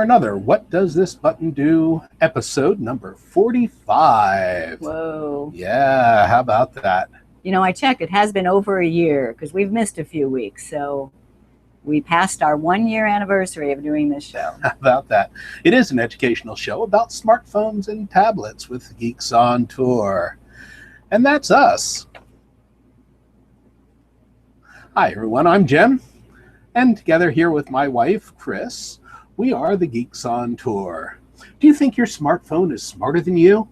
Another What Does This Button Do episode number 45. Whoa. Yeah, how about that? You know, I checked. It has been over a year because we've missed a few weeks. So we passed our 1-year anniversary of doing this show. How about that? It is an educational show about smartphones and tablets with Geeks on Tour. And that's us. Hi, everyone. I'm Jim. And together here with my wife, Chris, we are the Geeks on Tour. Do you think your smartphone is smarter than you?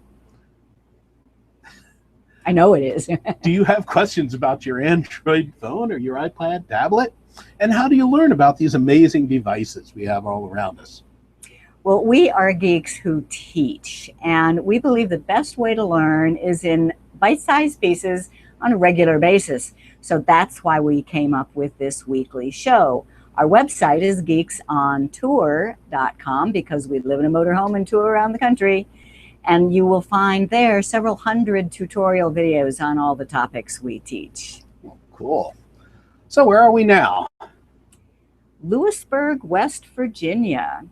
I know it is. Do you have questions about your Android phone or your iPad tablet? And how do you learn about these amazing devices we have all around us? Well, we are geeks who teach, and we believe the best way to learn is in bite-sized pieces on a regular basis. So that's why we came up with this weekly show. Our website is geeksontour.com because we live in a motorhome and tour around the country. And you will find there several hundred tutorial videos on all the topics we teach. Cool. So where are we now? Lewisburg, West Virginia.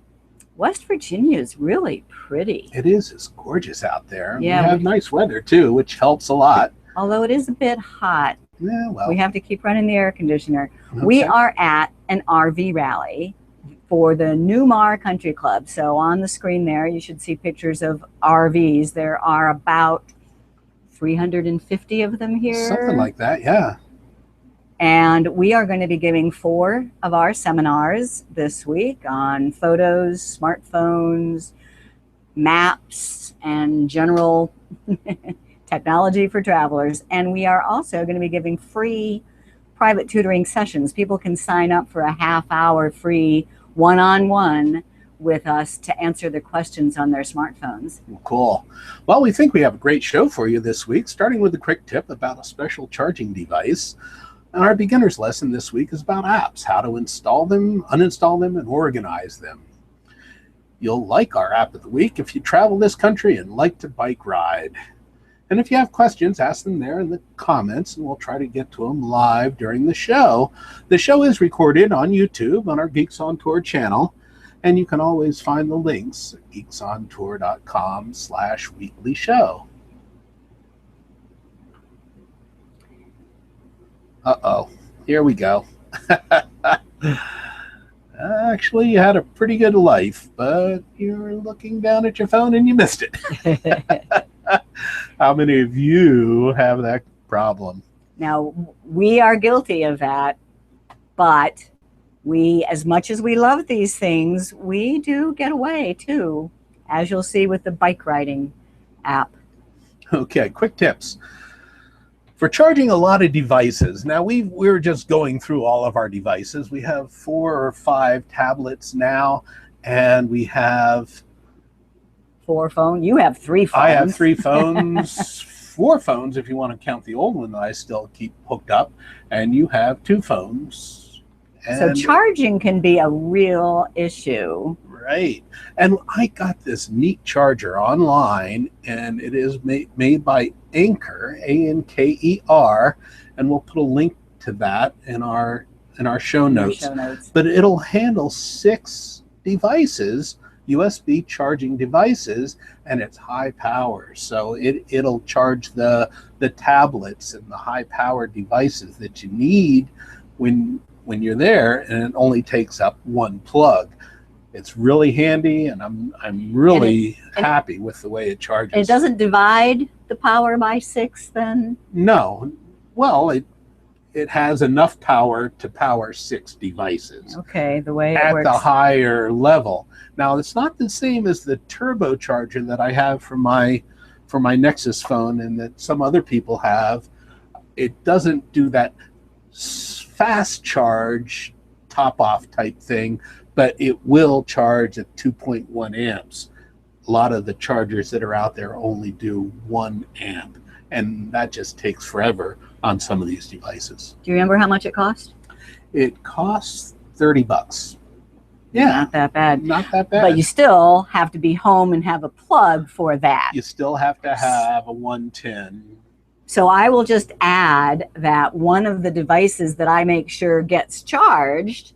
West Virginia is really pretty. It is. It's gorgeous out there. Yeah, we have nice weather too, which helps a lot. Although it is a bit hot. Yeah, well. We have to keep running the air conditioner. Okay. We are at an RV rally for the Newmar Country Club. So on the screen there, you should see pictures of RVs. There are about 350 of them here. Something like that, yeah. And we are going to be giving 4 of our seminars this week on photos, smartphones, maps, and general technology for travelers. And we are also going to be giving free private tutoring sessions. People can sign up for a half-hour free one-on-one with us to answer the questions on their smartphones. Cool. Well, we think we have a great show for you this week, starting with a quick tip about a special charging device. And our beginner's lesson this week is about apps, how to install them, uninstall them, and organize them. You'll like our app of the week if you travel this country and like to bike ride. And if you have questions, ask them there in the comments, and we'll try to get to them live during the show. The show is recorded on YouTube on our Geeks on Tour channel, and you can always find the links at geeksontour.com/weekly show. Uh-oh, here we go. Actually, you had a pretty good life, but you're looking down at your phone and you missed it. How many of you have that problem? Now, we are guilty of that, but we, as much as we love these things, we do get away too, as you'll see with the bike riding app. Okay, quick tips. For charging a lot of devices, now we're just going through all of our devices. We have 4 or 5 tablets now, and we have 4 phones. You have 3 phones. I have 3 phones, 4 phones if you want to count the old one that I still keep hooked up, and you have 2 phones. And so charging can be a real issue. Right. And I got this neat charger online, and it is made by Anker, A-N-K-E-R, and we'll put a link to that in our show notes. But it'll handle 6 devices, USB charging devices, and it's high power. So it'll charge the tablets and the high powered devices that you need when you're there, and it only takes up 1 plug. It's really handy, and I'm really happy with the way it charges. It doesn't divide the power by 6 then? No. Well, it has enough power to power 6 devices. Okay, the way it works. At the higher level. Now, it's not the same as the turbocharger that I have for my Nexus phone and that some other people have. It doesn't do that fast charge, top-off type thing, but it will charge at 2.1 amps. A lot of the chargers that are out there only do 1 amp, and that just takes forever on some of these devices. Do you remember how much it cost? It costs $30. Yeah. Not that bad. Not that bad. But you still have to be home and have a plug for that. You still have to have a 110. So I will just add that one of the devices that I make sure gets charged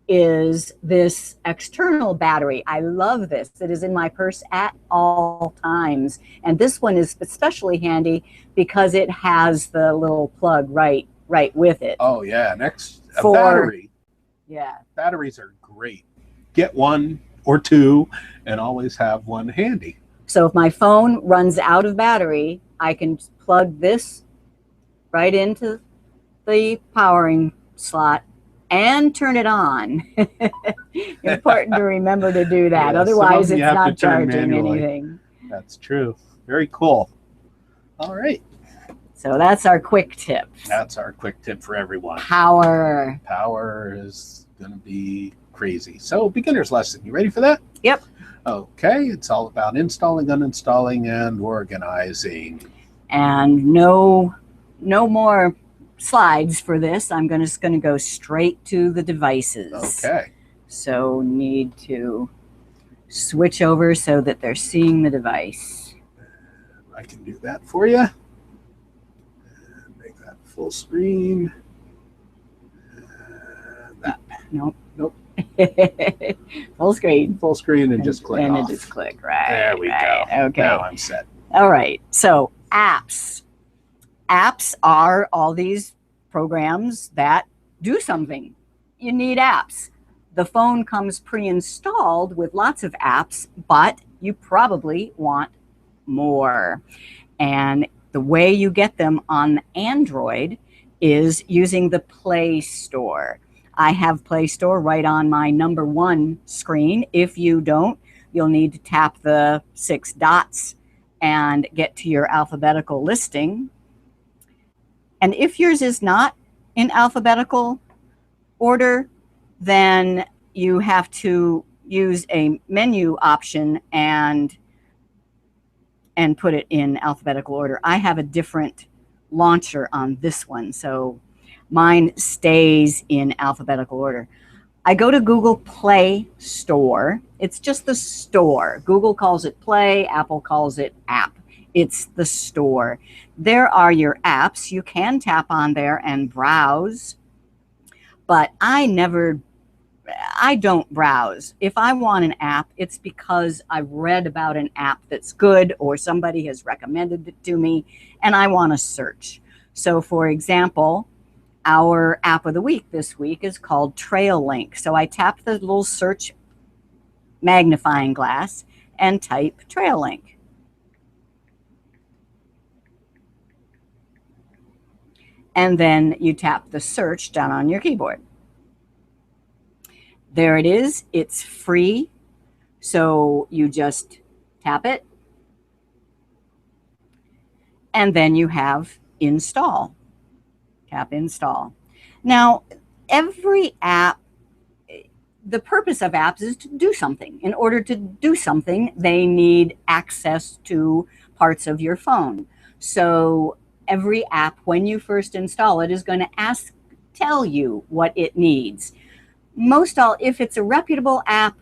is this external battery. I love this. It is in my purse at all times. And this one is especially handy because it has the little plug right with it. Oh yeah, a battery. Yeah. Batteries are great. Get one or two and always have one handy. So if my phone runs out of battery, I can plug this right into the powering slot and turn it on. Important to remember to do that. Yeah, otherwise it's not charging anything. That's true. Very cool. All right. So that's our quick tip. That's our quick tip for everyone. Power is going to be crazy. So beginner's lesson. You ready for that? Yep. Okay. It's all about installing, uninstalling, and organizing. And no more slides for this. I'm just going to go straight to the devices. Okay. So need to switch over so that they're seeing the device. I can do that for you. Make that full screen. That. Nope. Full screen. Full screen and just click off. And just click. Right. There we go. Okay. Now I'm set. All right. So apps. Apps are all these programs that do something. You need apps. The phone comes pre-installed with lots of apps, but you probably want more. And the way you get them on Android is using the Play Store. I have Play Store right on my #1 screen. If you don't, you'll need to tap the 6 dots and get to your alphabetical listing. And if yours is not in alphabetical order, then you have to use a menu option and put it in alphabetical order. I have a different launcher on this one, so mine stays in alphabetical order. I go to Google Play Store. It's just the store. Google calls it Play, Apple calls it App. It's the store. There are your apps. You can tap on there and browse, but I don't browse. If I want an app, it's because I've read about an app that's good or somebody has recommended it to me and I want to search. So for example, our app of the week this week is called TrailLink. So I tap the little search magnifying glass and type TrailLink. And then you tap the search down on your keyboard. There it is. It's free. So you just tap it. And then you have install. Tap install. Now, every app, the purpose of apps is to do something. In order to do something, they need access to parts of your phone. So every app, when you first install it, is going to tell you what it needs. If it's a reputable app,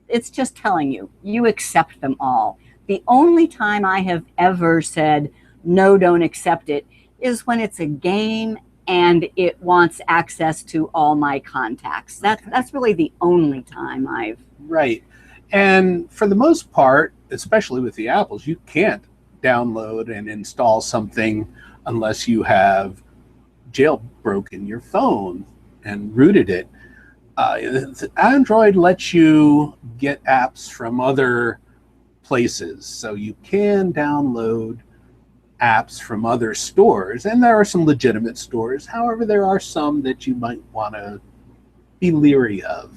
it's just telling you. You accept them all. The only time I have ever said, no, don't accept it, is when it's a game and it wants access to all my contacts. That's really the only time I've... Right. And for the most part, especially with the Apples, you can't download and install something unless you have jailbroken your phone and rooted it. Android lets you get apps from other places, so you can download apps from other stores, and there are some legitimate stores. However, there are some that you might want to be leery of.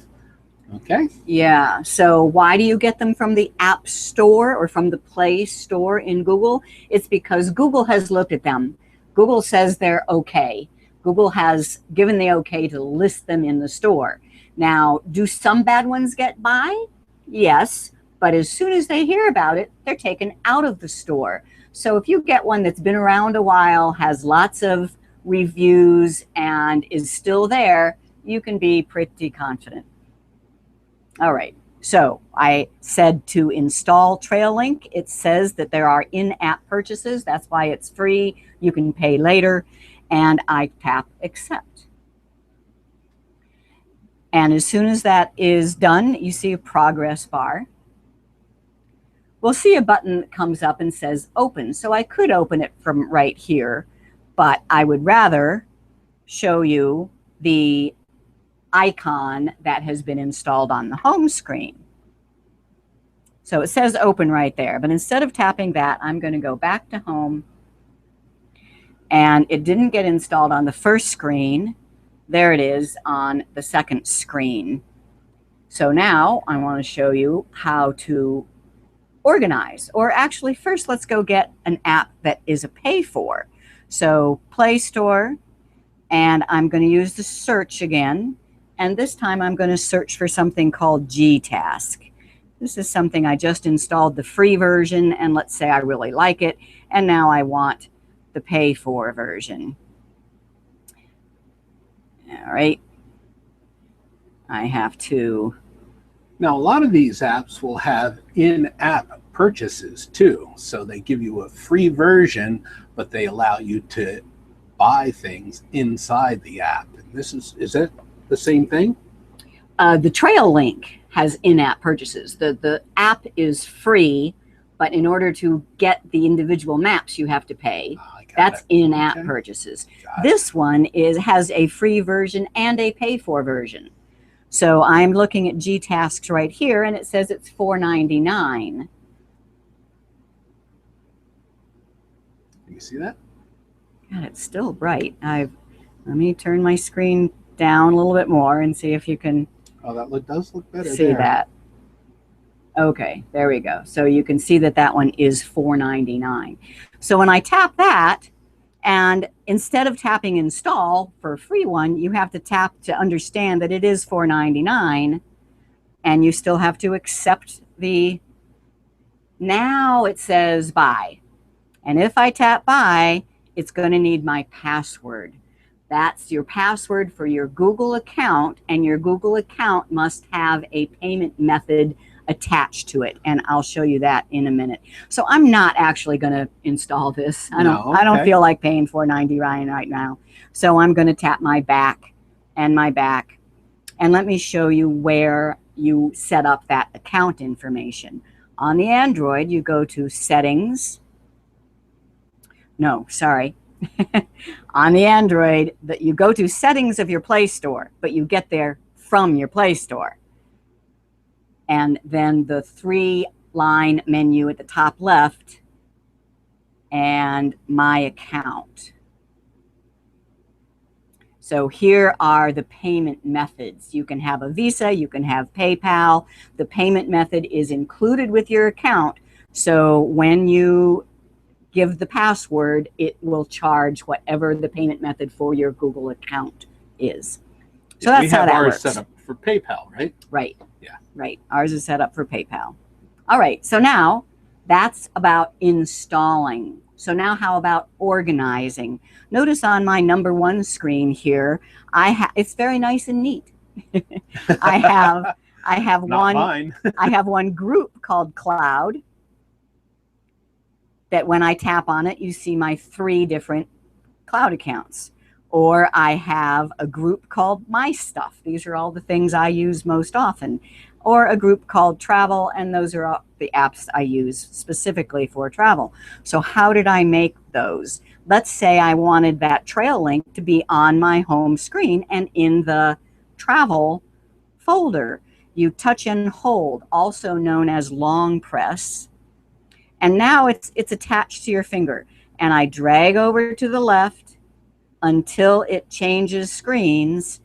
Okay? Yeah. So why do you get them from the App Store or from the Play Store in Google? It's because Google has looked at them. Google says they're okay. Google has given the okay to list them in the store. Now, do some bad ones get by? Yes. But as soon as they hear about it, they're taken out of the store. So if you get one that's been around a while, has lots of reviews, and is still there, you can be pretty confident. All right. So I said to install TrailLink. It says that there are in-app purchases. That's why it's free. You can pay later. And I tap accept. And as soon as that is done, you see a progress bar. We'll see a button that comes up and says open. So I could open it from right here, but I would rather show you the icon that has been installed on the home screen. So it says open right there, but instead of tapping that, I'm going to go back to home, and it didn't get installed on the first screen. There it is on the second screen. So now I want to show you how to organize, or actually first let's go get an app that is a pay for. So Play Store, and I'm going to use the search again, and this time I'm going to search for something called Gtask. This is something I just installed the free version, and let's say I really like it, and now I want the pay for version. All right, I have to. Now, a lot of these apps will have in-app purchases too. So they give you a free version, but they allow you to buy things inside the app. And this is it the same thing? The Trail Link has in-app purchases. The app is free, but in order to get the individual maps, you have to pay. That's in-app purchases. This one has a free version and a pay-for version. So I'm looking at Gtasks right here, and it says it's $4.99. You see that? God, it's still bright. Let me turn my screen down a little bit more and see if you can. Oh, that does look better. See that? Okay, there we go. So you can see that that one is $4.99. So when I tap that, and instead of tapping install for a free one, you have to tap to understand that it is $4.99, and you still have to accept the. Now it says buy. And if I tap buy, it's going to need my password. That's your password for your Google account, and your Google account must have a payment method attached to it, and I'll show you that in a minute. So I'm not actually going to install this. I don't feel like paying $4.99 right now. So I'm going to tap my back, and let me show you where you set up that account information. On the Android, you go to settings. No, sorry. On the Android, that you go to settings of your Play Store, but you get there from your Play Store. And then the 3-line menu at the top left, and my account. So here are the payment methods. You can have a Visa, you can have PayPal. The payment method is included with your account. So when you give the password, it will charge whatever the payment method for your Google account is. So that's how that works. We have ours set up for PayPal, right? Right. Yeah. Right. Ours is set up for PayPal. All right. So now that's about installing. So now how about organizing? Notice on my number 1 screen here, it's very nice and neat. I have Not mine. I have one group called Cloud, that when I tap on it, you see my 3 different cloud accounts. Or I have a group called My Stuff. These are all the things I use most often. Or a group called Travel, and those are all the apps I use specifically for travel. So how did I make those? Let's say I wanted that trail link to be on my home screen and in the travel folder. You touch and hold, also known as long press. And now it's attached to your finger. And I drag over to the left until it changes screens.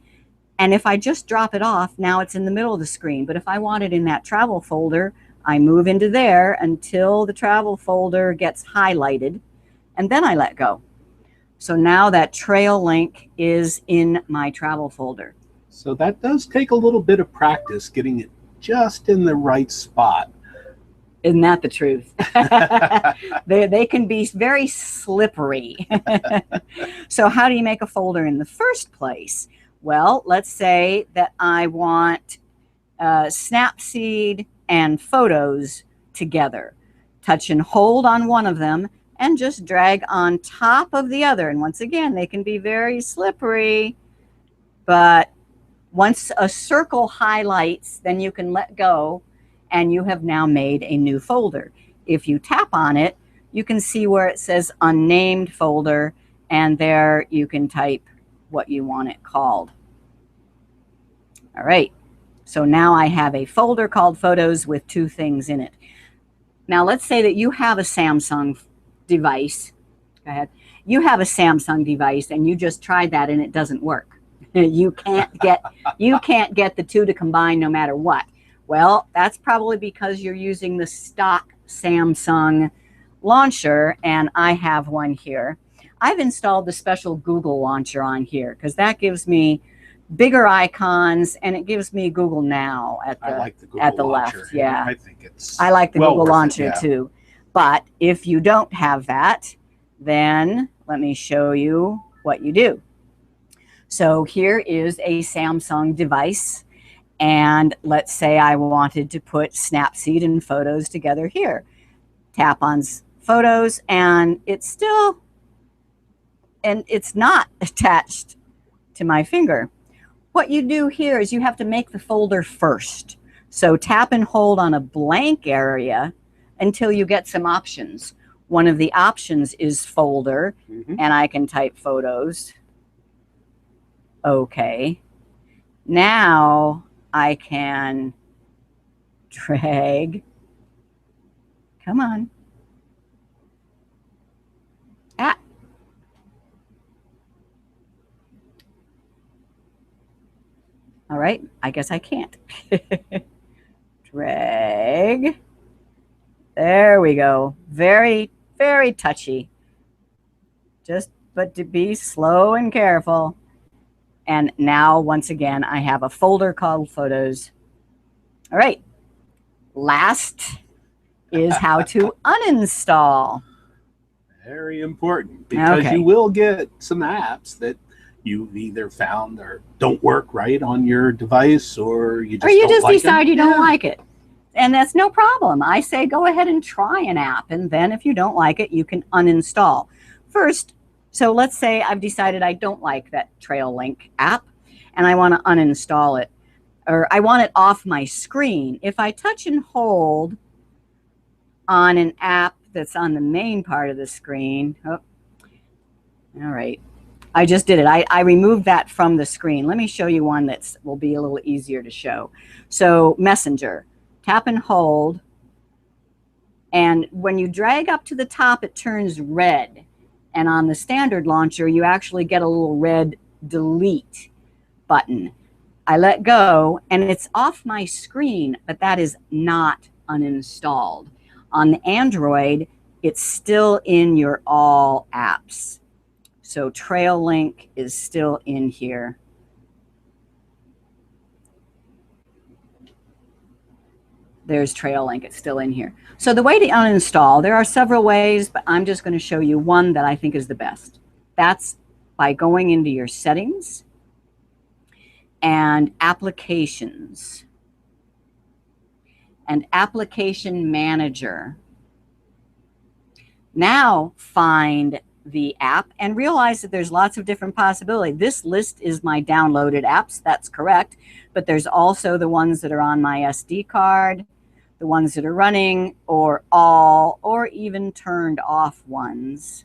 And if I just drop it off, now it's in the middle of the screen. But if I want it in that travel folder, I move into there until the travel folder gets highlighted, and then I let go. So now that trail link is in my travel folder. So that does take a little bit of practice getting it just in the right spot. Isn't that the truth? They can be very slippery. So how do you make a folder in the first place? Well, let's say that I want Snapseed and photos together. Touch and hold on one of them and just drag on top of the other. And once again, they can be very slippery, but Once a circle highlights, then you can let go, and you have now made a new folder. If you tap on it, you can see where it says unnamed folder, and there you can type what you want it called. All right, so now I have a folder called Photos with 2 things in it. Now let's say that you have a Samsung device. Go ahead. You have a Samsung device and you just tried that and it doesn't work. You can't get the 2 to combine no matter what. Well, that's probably because you're using the stock Samsung launcher, and I have one here. I've installed the special Google launcher on here because that gives me bigger icons, and it gives me Google Now at the left. Yeah, I think I like the Google launcher yeah. too. But if you don't have that, then let me show you what you do. So here is a Samsung device, and let's say I wanted to put Snapseed and Photos together here. Tap on Photos, and it's not attached to my finger. What you do here is you have to make the folder first. So tap and hold on a blank area until you get some options. One of the options is folder, and I can type Photos. Okay. Now I can drag. Come on. Ah. All right, I guess I can't. Drag. There we go. Very, very touchy. But to be slow and careful. And now, once again, I have a folder called Photos. All right. Last is how to uninstall. Very important, because you will get some apps that you've either found or don't work right on your device, or you just decide you don't like it. And that's no problem. I say go ahead and try an app, and then if you don't like it, you can uninstall. First, so let's say I've decided I don't like that Trail Link app, and I want to uninstall it, or I want it off my screen. If I touch and hold on an app that's on the main part of the screen, all right, I just did it. I removed that from the screen. Let me show you one that will be a little easier to show. So Messenger, tap and hold, and when you drag up to the top, it turns red. And on the standard launcher, you actually get a little red delete button. I let go, and it's off my screen, but that is not uninstalled. On the Android, it's still in your all apps. So Trail Link is still in here. There's Trail Link, it's still in here. So the way to uninstall, there are several ways, but I'm just going to show you one that I think is the best. That's by going into your settings and applications and application manager. Now find the app and realize that there's lots of different possibilities. This list is my downloaded apps, that's correct, but there's also the ones that are on my SD card, the ones that are running, or all, or even turned off ones.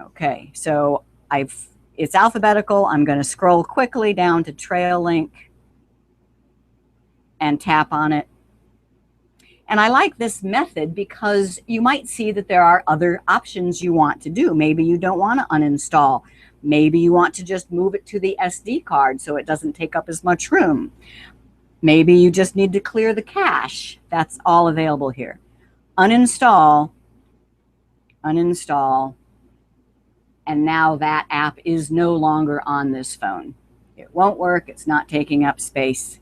Okay, so it's alphabetical. I'm going to scroll quickly down to Trail Link and tap on it. And I like this method because you might see that there are other options you want to do. Maybe you don't want to uninstall. Maybe you want to just move it to the SD card so it doesn't take up as much room. Maybe you just need to clear the cache. That's all available here. Uninstall, uninstall, and now that app is no longer on this phone. It won't work. It's not taking up space.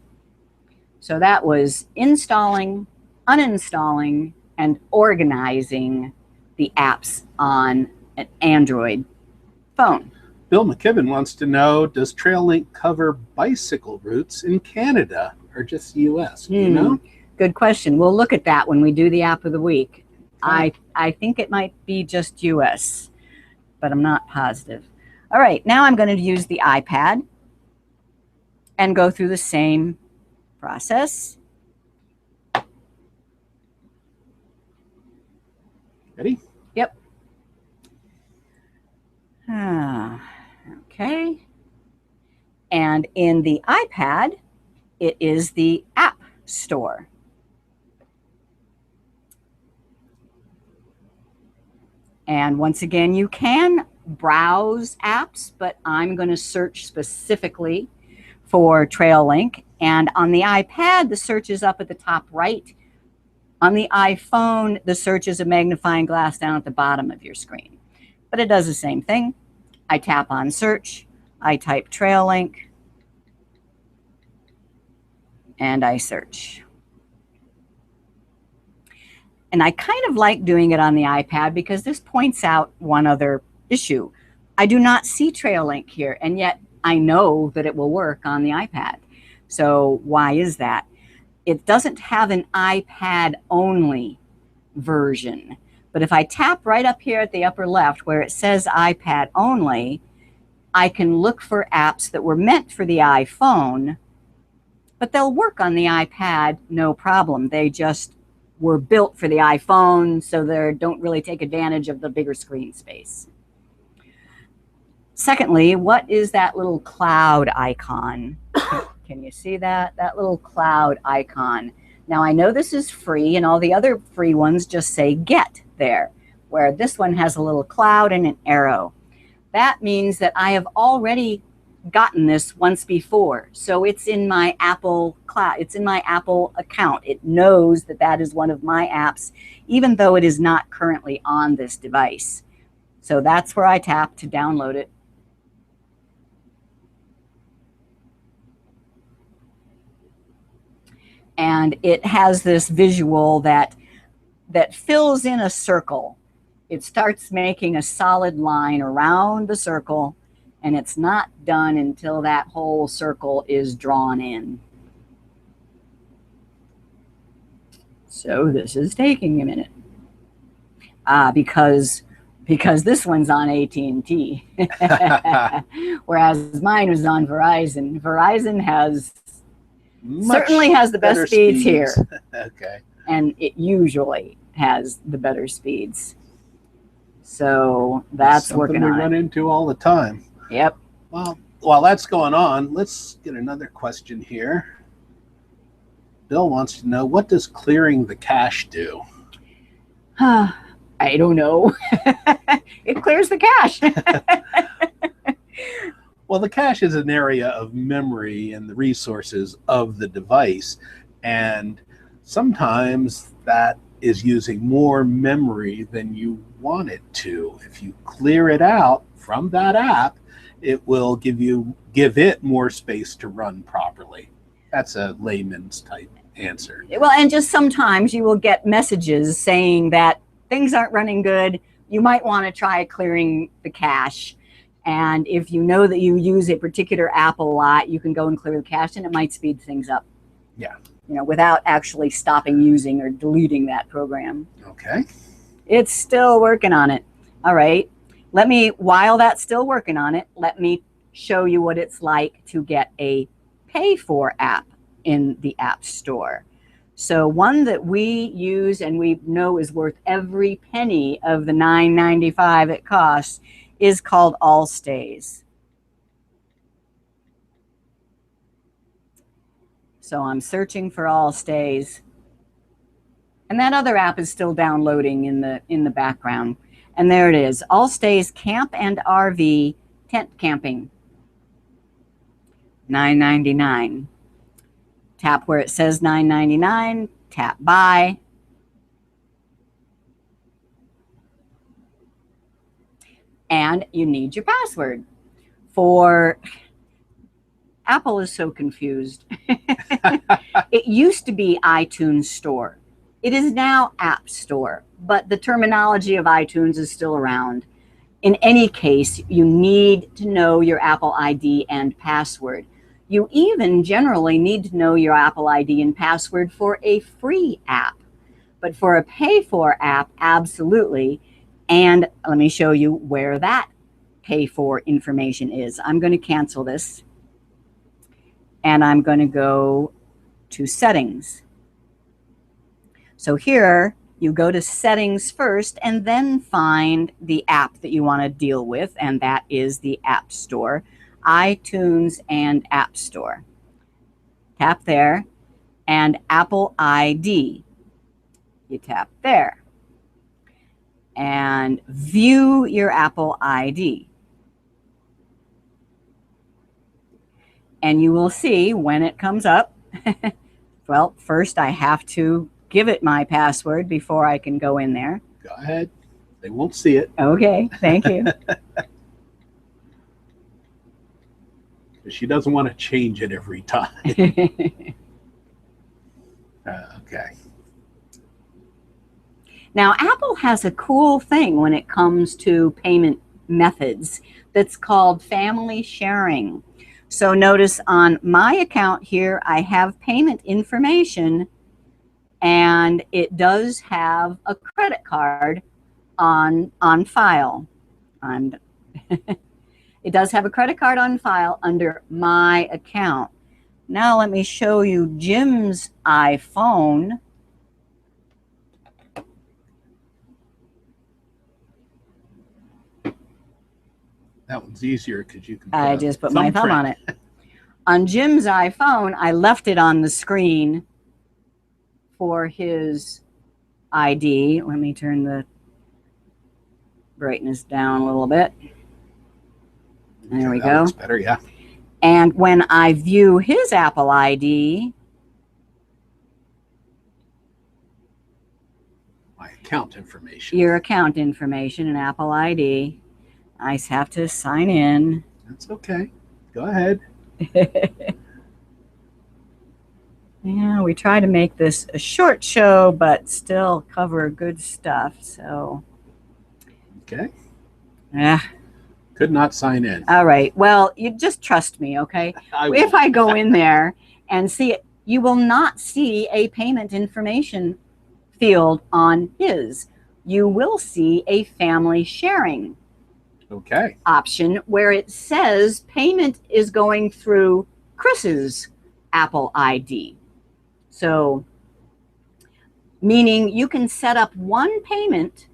So that was installing, uninstalling, and organizing the apps on an Android phone. Bill McKibben wants to know, does TrailLink cover bicycle routes in Canada or just US? Do you know? Good question. We'll look at that when we do the app of the week. I think it might be just US, but I'm not positive. All right, now I'm going to use the iPad. and go through the same process. Ready? Yep. Okay. And in the iPad, it is the App Store. And once again, you can browse apps, but I'm going to search specifically for TrailLink. And on the iPad, the search is up at the top right. On the iPhone, the search is a magnifying glass down at the bottom of your screen. But it does the same thing. I tap on search, I type TrailLink, and I search. And I kind of like doing it on the iPad because this points out one other issue. I do not see TrailLink here, and yet I know that it will work on the iPad. So why is that? It doesn't have an iPad only version. But if I tap right up here at the upper left where it says iPad only, I can look for apps that were meant for the iPhone, but they'll work on the iPad no problem. They just were built for the iPhone, so they don't really take advantage of the bigger screen space. Secondly, what is that little cloud icon? Can you see that? That little cloud icon. Now, I know this is free, and all the other free ones just say get there, where this one has a little cloud and an arrow. That means that I have already gotten this once before. So it's in my Apple cloud. It's in my Apple account. It knows that that is one of my apps, even though it is not currently on this device. So that's where I tap to download it. And it has this visual that fills in a circle. It starts making a solid line around the circle, and it's not done until that whole circle is drawn in. So this is taking a minute. Because this one's on AT&T, whereas mine was on Verizon. Verizon certainly has the best speeds here. Okay. And it usually has the better speeds. So that's working on it. Something we run into all the time. Yep. Well, while that's going on, let's get another question here. Bill wants to know, what does clearing the cache do? I don't know. It clears the cache. Well, the cache is an area of memory and the resources of the device. And sometimes that is using more memory than you want it to. If you clear it out from that app, it will give it more space to run properly. That's a layman's type answer. Well, and just sometimes you will get messages saying that things aren't running good. You might want to try clearing the cache. And if you know that you use a particular app a lot, you can go and clear the cache, and it might speed things up. Yeah. Without actually stopping using or deleting that program. Okay. It's still working on it. All right. While that's still working on it, let me show you what it's like to get a pay for app in the App Store. So one that we use and we know is worth every penny of the $9.95 it costs is called Allstays. So I'm searching for Allstays. And that other app is still downloading in the background. And there it is, Allstays Camp and RV Tent Camping. $9.99. Tap where it says $9.99, tap buy. And you need your password. Apple is so confused. It used to be iTunes Store. It is now App Store, but the terminology of iTunes is still around. In any case, you need to know your Apple ID and password. You even generally need to know your Apple ID and password for a free app. But for a pay-for app, absolutely. And let me show you where that pay-for information is. I'm going to cancel this. and I'm going to go to settings. So here you go to settings first and then find the app that you want to deal with, and that is the App Store, iTunes and App Store. Tap there, and Apple ID. You tap there and view your Apple ID. And you will see when it comes up, well, first I have to give it my password before I can go in there. Go ahead. They won't see it. Okay, thank you. She doesn't want to change it every time. Okay. Now, Apple has a cool thing when it comes to payment methods that's called family sharing. So notice on my account here, I have payment information, and it does have a credit card on file. It does have a credit card on file under my account. Now let me show you Jim's iPhone. That one's easier because you can I just put my thumb on it. On Jim's iPhone, I left it on the screen for his ID. Let me turn the brightness down a little bit. There we go. Looks better, yeah. And when I view his Apple ID, My account information. your account information and Apple ID, I have to sign in. That's okay. Go ahead. Yeah, we try to make this a short show, but still cover good stuff. So, Okay. yeah. Could not sign in. All right. Well, you just trust me, okay? If I go in there and see it, you will not see a payment information field on his. You will see a family sharing Okay. option where it says payment is going through Chris's Apple ID. So, meaning you can set up one payment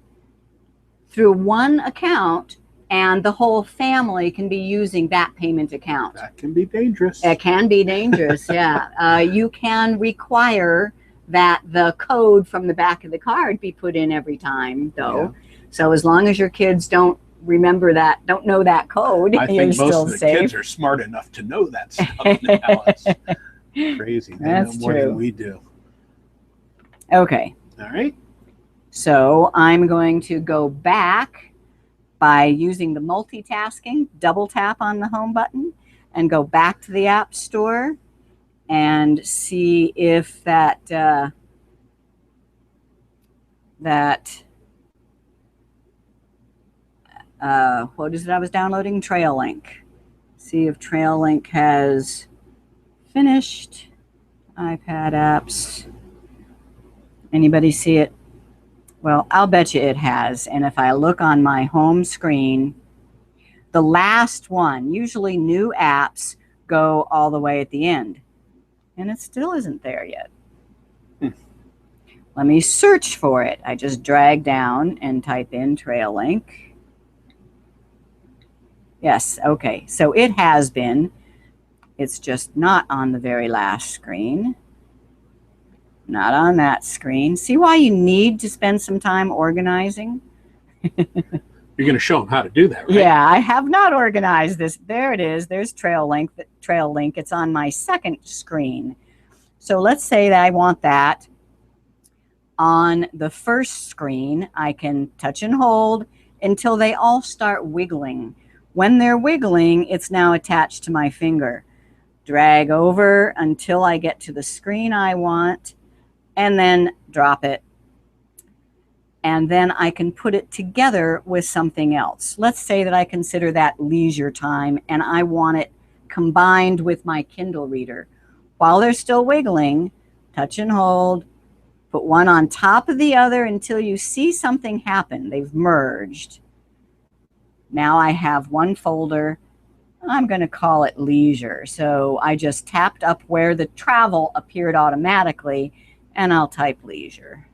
through one account and the whole family can be using that payment account. That can be dangerous. It can be dangerous, yeah. You can require that the code from the back of the card be put in every time, though. Yeah. So as long as your kids don't remember that, don't know that code, I you're think most still of the safe. kids are smart enough to know that stuff now. It's crazy. They That's know more true. than we do. Okay, All right. so I'm going to go back by using the multitasking, double tap on the home button and go back to the App Store and see if that what is it I was downloading? Trail Link. See if Trail Link has finished. iPad apps. Anybody see it? Well, I'll bet you it has. And if I look on my home screen, the last one, usually new apps, go all the way at the end. And it still isn't there yet. Let me search for it. I just drag down and type in Trail Link. Yes, okay. So it has been. It's just not on the very last screen. Not on that screen. See why you need to spend some time organizing? You're going to show them how to do that, right? Yeah, I have not organized this. There it is. There's Trail Link. It's on my second screen. So let's say that I want that on the first screen. I can touch and hold until they all start wiggling. When they're wiggling, it's now attached to my finger. Drag over until I get to the screen I want, and then drop it. And then I can put it together with something else. Let's say that I consider that leisure time and I want it combined with my Kindle reader. While they're still wiggling, touch and hold, put one on top of the other until you see something happen. They've merged. Now I have one folder I'm going to call it leisure. So I just tapped up where the travel appeared automatically, and I'll type leisure.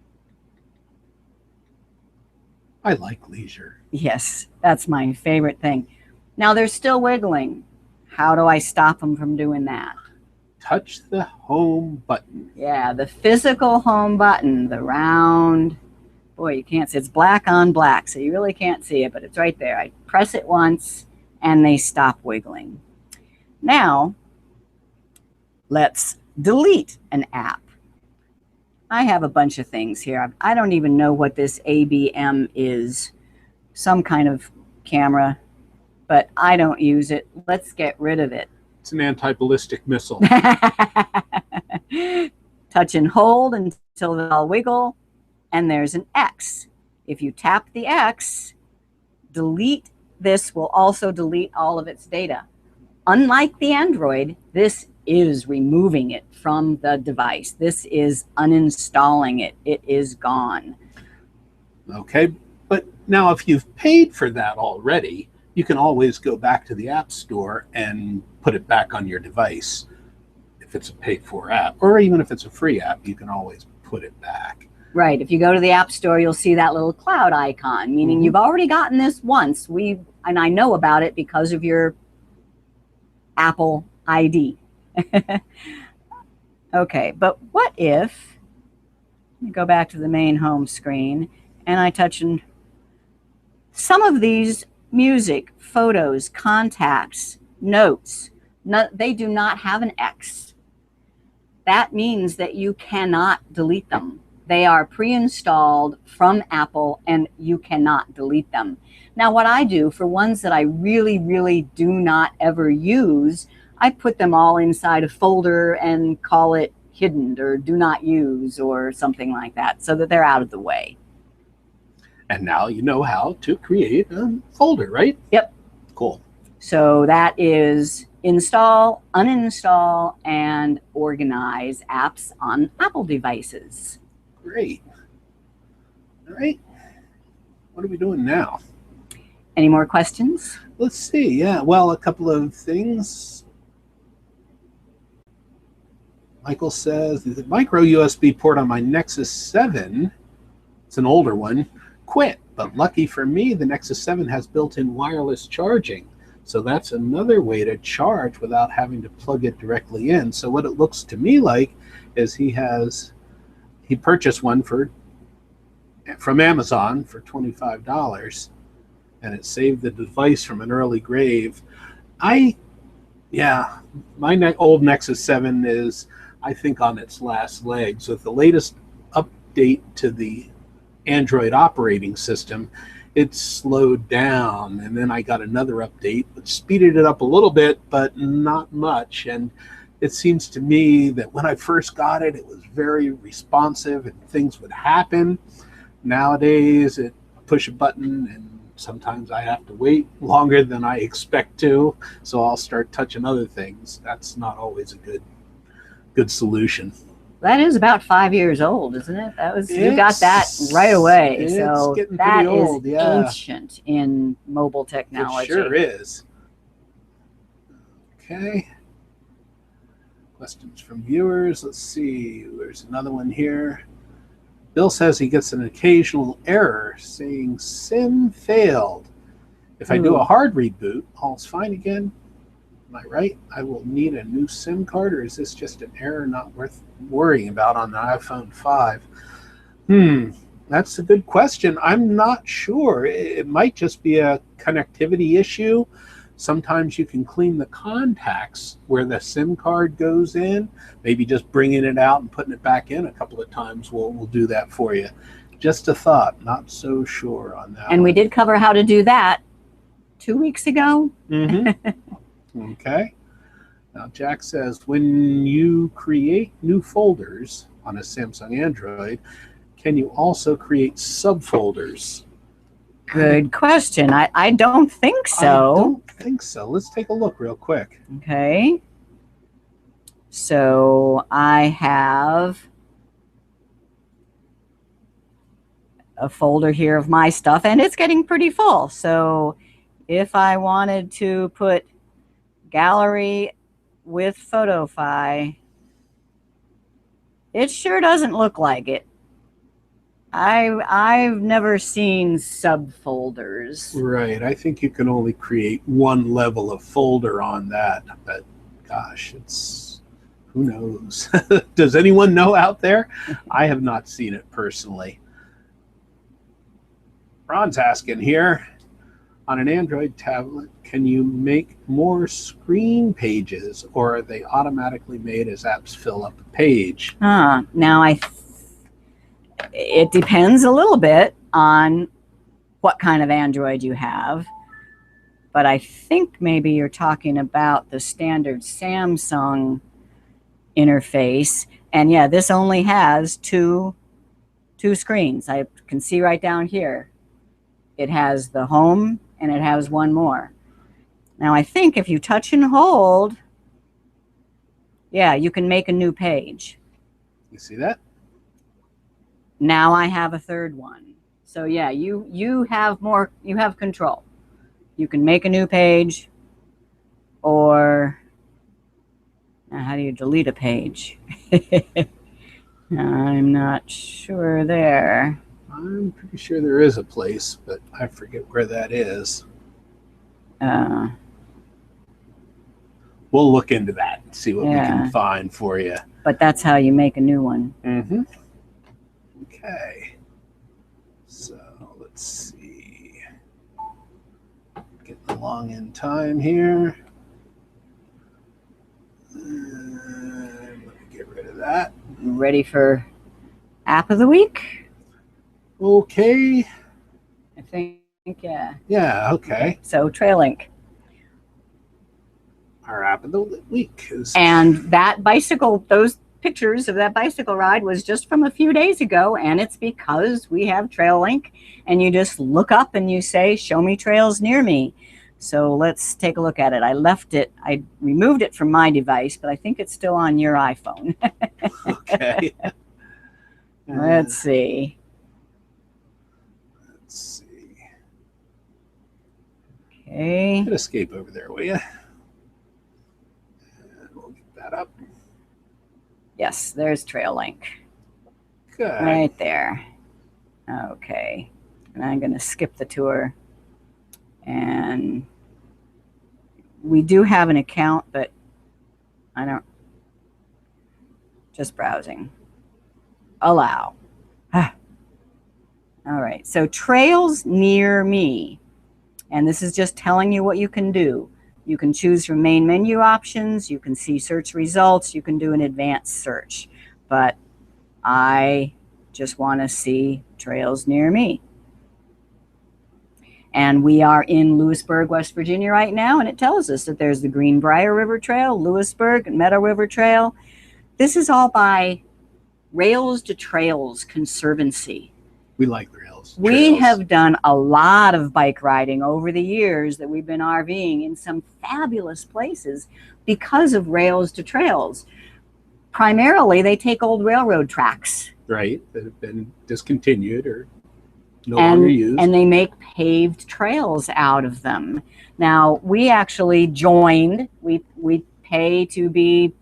I like leisure. Yes, that's my favorite thing. Now they're still wiggling. How do I stop them from doing that? Touch the home button. Yeah, the physical home button, the round. Boy, you can't see. It's black on black, so you really can't see it, but it's right there. I press it once, and they stop wiggling. Now, let's delete an app. I have a bunch of things here. I don't even know what this ABM is. Some kind of camera, but I don't use it. Let's get rid of it. It's an anti-ballistic missile. Touch and hold until they'll wiggle, and there's an X. If you tap the X, delete this will also delete all of its data. Unlike the Android, this is removing it from the device. This is uninstalling it. It is gone. Okay, but now if you've paid for that already, you can always go back to the App Store and put it back on your device if it's a paid-for app, or even if it's a free app, you can always put it back. Right. If you go to the App Store, you'll see that little cloud icon, meaning you've already gotten this once. And I know about it because of your Apple ID. Okay, but what if you go back to the main home screen and I touch on some of these music, photos, contacts, notes, they do not have an X. That means that you cannot delete them. They are pre-installed from Apple and you cannot delete them. Now, what I do for ones that I really, really do not ever use, I put them all inside a folder and call it hidden or do not use or something like that so that they're out of the way. And now you know how to create a folder, right? Yep. Cool. So that is install, uninstall, and organize apps on Apple devices. Great. All right. What are we doing now? Any more questions? Let's see. Yeah, well, a couple of things. Michael says the micro USB port on my Nexus 7, it's an older one, quit. But lucky for me, the Nexus 7 has built-in wireless charging. So that's another way to charge without having to plug it directly in. So what it looks to me like is he purchased one from Amazon for $25, and it saved the device from an early grave. My old Nexus 7 is, I think, on its last legs. With the latest update to the Android operating system, it slowed down, and then I got another update which speeded it up a little bit, but not much. And it seems to me that when I first got it, it was very responsive and things would happen. Nowadays, it push a button and sometimes I have to wait longer than I expect to, so I'll start touching other things. That's not always a good solution. That is about 5 years old, isn't it? You got that right away. So that is old, yeah. Ancient in mobile technology. It sure is. Okay. Questions from viewers. Let's see. There's another one here. Bill says he gets an occasional error saying SIM failed. If I do a hard reboot, all's fine again. Am I right? I will need a new SIM card, or is this just an error not worth worrying about on the iPhone 5? That's a good question. I'm not sure. It might just be a connectivity issue. Sometimes you can clean the contacts where the SIM card goes in. Maybe just bringing it out and putting it back in a couple of times will do that for you. Just a thought. Not so sure on that. And we did cover how to do that 2 weeks ago. Okay. Now, Jack says, when you create new folders on a Samsung Android, can you also create subfolders? Good question. I don't think so. I don't think so. Let's take a look real quick. Okay. So I have a folder here of my stuff, and it's getting pretty full. So if I wanted to put gallery with PhotoFi. It sure doesn't look like it. I've never seen subfolders. Right. I think you can only create one level of folder on that, but gosh, it's who knows? Does anyone know out there? I have not seen it personally. Ron's asking here, on an Android tablet, can you make more screen pages, or are they automatically made as apps fill up a page? Now it depends a little bit on what kind of Android you have, but I think maybe you're talking about the standard Samsung interface. And yeah, this only has two screens. I can see right down here. It has the home and it has one more. Now I think if you touch and hold, yeah, you can make a new page. You see that? Now I have a third one. So yeah, you have control. You can make a new page, or now how do you delete a page? I'm not sure there. I'm pretty sure there is a place, but I forget where that is. We'll look into that and see what we can find for you. But that's how you make a new one. Mm-hmm. Okay. So let's see. Getting along in time here. Let me get rid of that. Ready for app of the week? Okay. I think, yeah. Yeah, okay. So TrailLink. Our app of the week is... And that bicycle, those pictures of that bicycle ride was just from a few days ago, and it's because we have TrailLink, and you just look up and you say, show me trails near me. So let's take a look at it. I removed it from my device, but I think it's still on your iPhone. Okay. Let's see. Okay. Hit escape over there, will you? And we'll get that up. Yes, there's TrailLink. Good. Right there. Okay. And I'm going to skip the tour. And we do have an account, but I don't. Just browsing. Allow. All right. So trails near me. And this is just telling you what you can do. You can choose from main menu options. You can see search results. You can do an advanced search. But I just want to see trails near me. And we are in Lewisburg, West Virginia right now, and it tells us that there's the Greenbrier River Trail, Lewisburg, Meadow River Trail. This is all by Rails to Trails Conservancy. We like rails. We have done a lot of bike riding over the years that we've been RVing in some fabulous places because of Rails to Trails. Primarily, they take old railroad tracks. Right, that have been discontinued or no longer used. And they make paved trails out of them. Now, we actually joined, we pay to be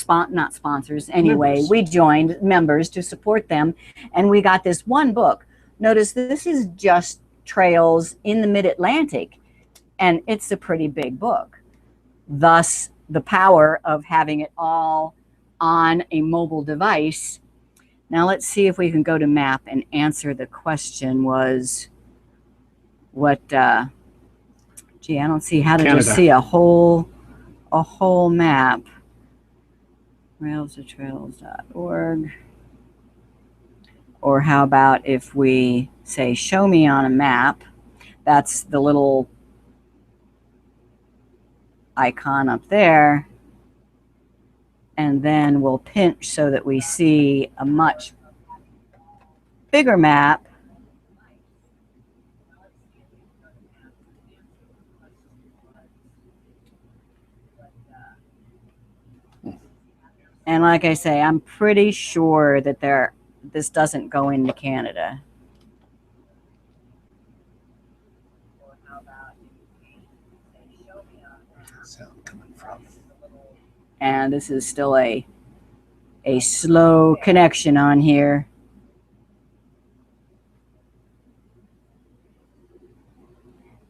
not sponsors anyway. Members. We joined members to support them, and we got this one book. Notice this is just trails in the mid-Atlantic, and it's a pretty big book. Thus, the power of having it all on a mobile device. Now let's see if we can go to map and answer the question was what, gee, I don't see how to Canada. just see a whole map. Railstotrails.org. Or how about if we say, show me on a map, that's the little icon up there. And then we'll pinch so that we see a much bigger map. And like I say, I'm pretty sure that this doesn't go into Canada. And this is still a slow connection on here.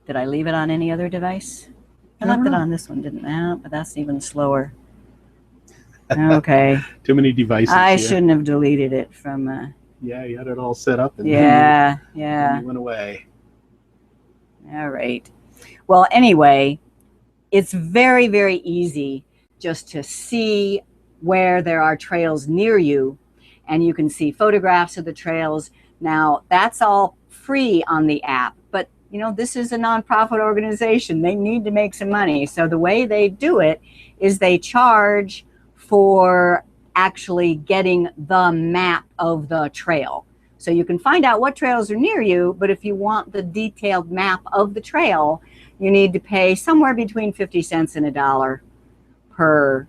Did I leave it on any other device? I left it on this one, didn't I? But that's even slower. Okay. Too many devices. I shouldn't have deleted it from. Yeah, you had it all set up. And yeah. Then you went away. All right. Well, anyway, it's very, very easy just to see where there are trails near you, and you can see photographs of the trails. Now, that's all free on the app, but you know, this is a nonprofit organization. They need to make some money. So the way they do it is they charge for actually getting the map of the trail. So you can find out what trails are near you, but if you want the detailed map of the trail, you need to pay somewhere between 50 cents and $1 per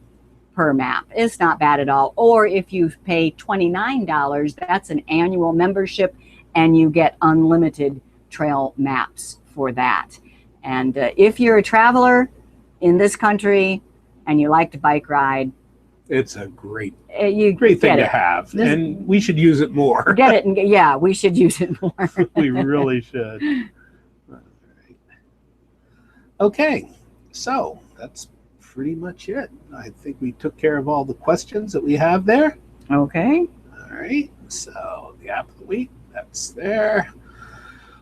map. It's not bad at all. Or if you pay $29, that's an annual membership, and you get unlimited trail maps for that. And if you're a traveler in this country and you like to bike ride, it's a great thing to have, and we should use it more. Get it, and yeah, we should use it more. We really should. Okay, so that's pretty much it. I think we took care of all the questions that we have there. Okay. All right, so the app of the week, that's there.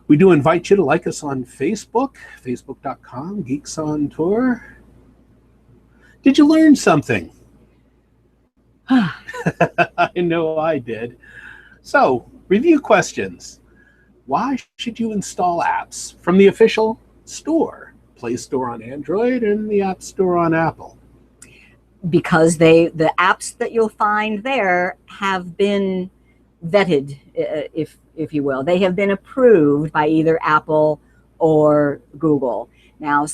We do invite you to like us on Facebook, facebook.com, Geeks on Tour. Did you learn something? I know I did. So, review questions. Why should you install apps from the official store? Play Store on Android and the App Store on Apple. Because the apps that you'll find there have been vetted, if you will. They have been approved by either Apple or Google. Now,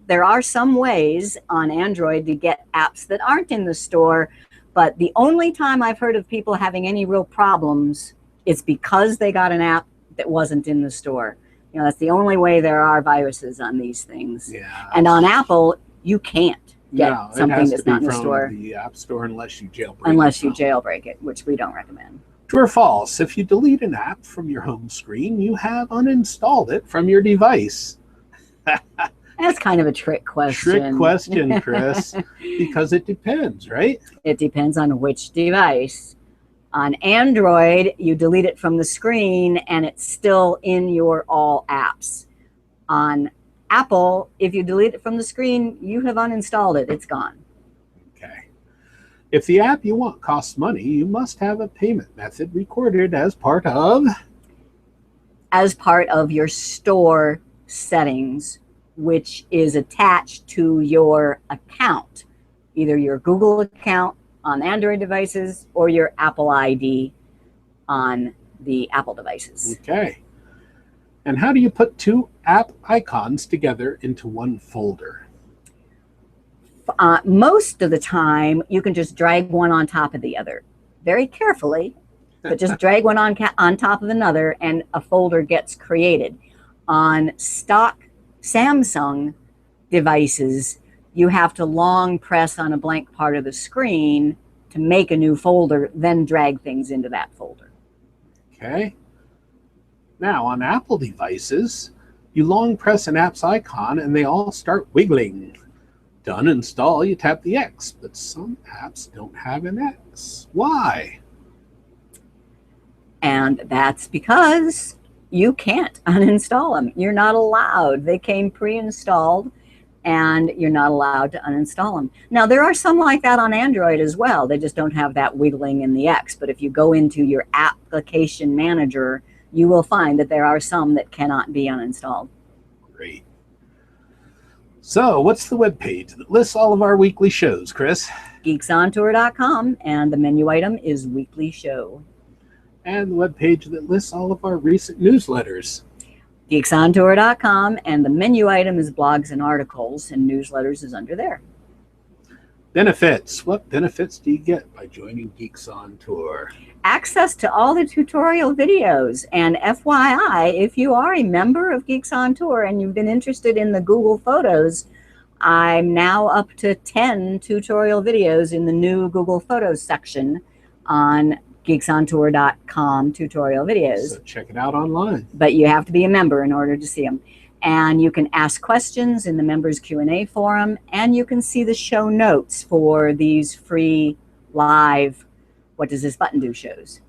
there are some ways on Android to get apps that aren't in the store, but the only time I've heard of people having any real problems is because they got an app that wasn't in the store. You know, that's the only way there are viruses on these things. Yeah. And on Apple, you can't get something that's not in the store. The App Store unless you jailbreak unless you jailbreak it, which we don't recommend. True or false? If you delete an app from your home screen, you have uninstalled it from your device. That's kind of a trick question. Trick question, Chris, because it depends, right? It depends on which device. On Android, you delete it from the screen and it's still in your all apps. On Apple, if you delete it from the screen, you have uninstalled it. It's gone. Okay. If the app you want costs money, you must have a payment method recorded as part of your store settings, which is attached to your account, either your Google account on Android devices or your Apple ID on the Apple devices. Okay. And how do you put two app icons together into one folder? Most of the time, you can just drag one on top of the other. Very carefully, but just drag one on top of another and a folder gets created. On stock Samsung devices, you have to long press on a blank part of the screen to make a new folder, then drag things into that folder. Okay. Now, on Apple devices, you long press an app's icon and they all start wiggling. To uninstall, you tap the X, but some apps don't have an X. Why? And that's because you can't uninstall them. You're not allowed. They came pre-installed, and you're not allowed to uninstall them. Now, there are some like that on Android as well. They just don't have that wiggling in the X. But if you go into your application manager, you will find that there are some that cannot be uninstalled. Great. So what's the web page that lists all of our weekly shows, Chris? geeksontour.com, and the menu item is Weekly Show. And the web page that lists all of our recent newsletters. geeksontour.com, and the menu item is Blogs and Articles, and Newsletters is under there. Benefits. What benefits do you get by joining Geeks on Tour? Access to all the tutorial videos. And FYI, if you are a member of Geeks on Tour and you've been interested in the Google Photos, I'm now up to 10 tutorial videos in the new Google Photos section on geeksontour.com tutorial videos. So check it out online. But you have to be a member in order to see them. And you can ask questions in the members Q&A forum, and you can see the show notes for these free live What Does This Button Do shows.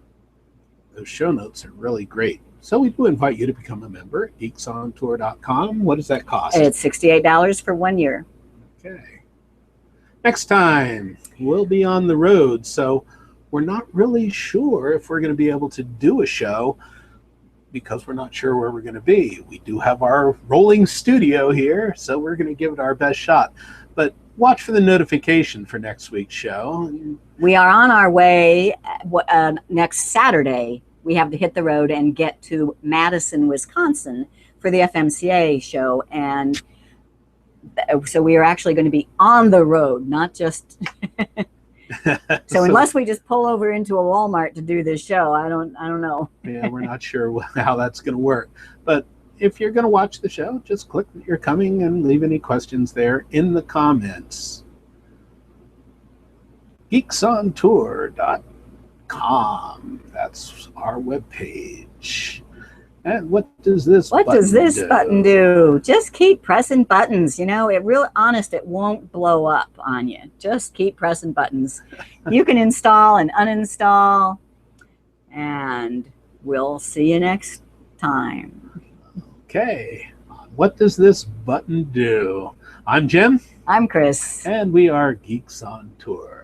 Those show notes are really great. So we do invite you to become a member at geeksontour.com. What does that cost? It's $68 for 1 year. Okay. Next time, we'll be on the road, so we're not really sure if we're going to be able to do a show because we're not sure where we're going to be. We do have our rolling studio here, so we're going to give it our best shot. But watch for the notification for next week's show. We are on our way next Saturday. We have to hit the road and get to Madison, Wisconsin for the FMCA show. And so we are actually going to be on the road, not just... So unless we just pull over into a Walmart to do this show, I don't know. Yeah, we're not sure how that's going to work. But if you're going to watch the show, just click that you're coming and leave any questions there in the comments. geeksontour.com. That's our webpage. And what does this button do? Just keep pressing buttons. You know, it won't blow up on you. Just keep pressing buttons. You can install and uninstall, and we'll see you next time. Okay. What does this button do? I'm Jim. I'm Chris. And we are Geeks on Tour.